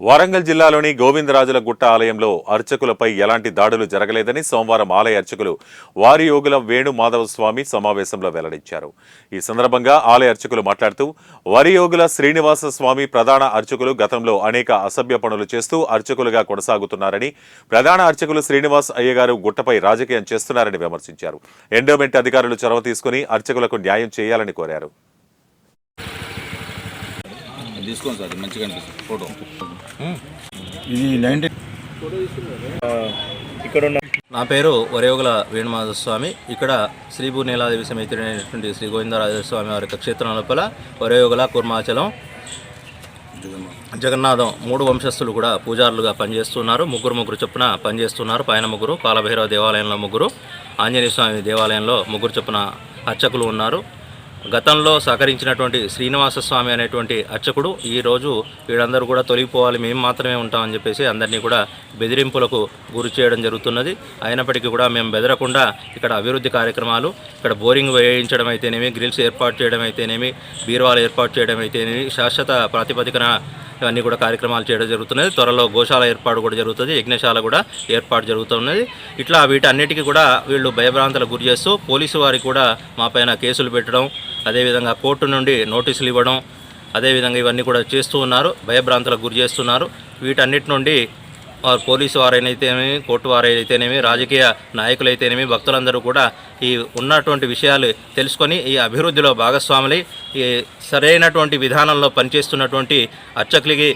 వరంగల్ జిల్లాలోని గోవిందరాజుల గుట్ట ఆలయంలో అర్చకులపై ఎలాంటి దాడులు జరగలేదని సోమవారం ఆలయ అర్చకులు వారి యోగుల వేణు మాధవ స్వామి సమావేశంలో వెల్లడించారు. ఈ సందర్భంగా ఆలయ అర్చకులు మాట్లాడుతూ వారి యోగుల శ్రీనివాస స్వామి ప్రధాన అర్చకులు గతంలో అనేక అసభ్య పనులు చేస్తూ అర్చకులుగా కొనసాగుతున్నారని, ప్రధాన అర్చకులు శ్రీనివాస్ అయ్యగారు గుట్టపై రాజకీయం చేస్తున్నారని విమర్శించారు. ఎండోమెంట్ అధికారులు చొరవ తీసుకుని అర్చకులకు న్యాయం చేయాలని కోరారు. తీసుకోండి సార్, మంచిగా అనిపిస్తుంది ఫోటో. ఇది 19 ఇక్కడ ఉన్న నా పేరు వరయోగుల వేణుమాధవ స్వామి. ఇక్కడ శ్రీభూనీలాదేవి సమేతుడైనటువంటి శ్రీ గోవిందరాజ స్వామి వారి యొక్క క్షేత్రం లోపల వరయోగుల కుర్మాచలం జగన్నాథం 3 వంశస్థులు కూడా పూజారులుగా పనిచేస్తున్నారు. ముగ్గురు చొప్పున పనిచేస్తున్నారు. పైన 3, కాలభైరవ దేవాలయంలో 3, ఆంజనేయ స్వామి దేవాలయంలో 3 చొప్పున అర్చకులు ఉన్నారు. గతంలో సహకరించినటువంటి శ్రీనివాస స్వామి అనేటువంటి అర్చకుడు ఈరోజు వీళ్ళందరూ కూడా తొలగిపోవాలి, మేము మాత్రమే ఉంటామని చెప్పేసి అందరినీ కూడా బెదిరింపులకు గురి చేయడం జరుగుతున్నది. అయినప్పటికీ కూడా మేము బెదరకుండా ఇక్కడ అభివృద్ధి కార్యక్రమాలు, ఇక్కడ బోరింగ్ వేయించడం అయితేనేమి, గ్రిల్స్ ఏర్పాటు చేయడం అయితేనేమి, బీరువాలు ఏర్పాటు చేయడం అయితేనేమి, శాశ్వత ప్రాతిపదికన ఇవన్నీ కూడా కార్యక్రమాలు చేయడం జరుగుతున్నది. త్వరలో గోశాల ఏర్పాటు కూడా జరుగుతుంది, యజ్ఞశాల కూడా ఏర్పాటు జరుగుతున్నది. ఇట్లా వీటన్నిటికీ కూడా వీళ్ళు భయభ్రాంతులకు గురి చేస్తూ పోలీసు వారికి కూడా మా పైన కేసులు పెట్టడం, అదేవిధంగా కోర్టు నుండి నోటీసులు ఇవ్వడం, అదేవిధంగా ఇవన్నీ కూడా చేస్తూ ఉన్నారు. భయభ్రాంతులకు గురి చేస్తున్నారు. వీటన్నిటి నుండి పోలీసు వారైతేనేమి, కోర్టు వారైతేనేమి, రాజకీయ నాయకులైతేనేమి, భక్తులందరూ కూడా ఈ ఉన్నటువంటి విషయాలు తెలుసుకొని ఈ అభివృద్ధిలో భాగస్వాములై ఈ సరైనటువంటి విధానంలో పనిచేస్తున్నటువంటి అర్చకులకి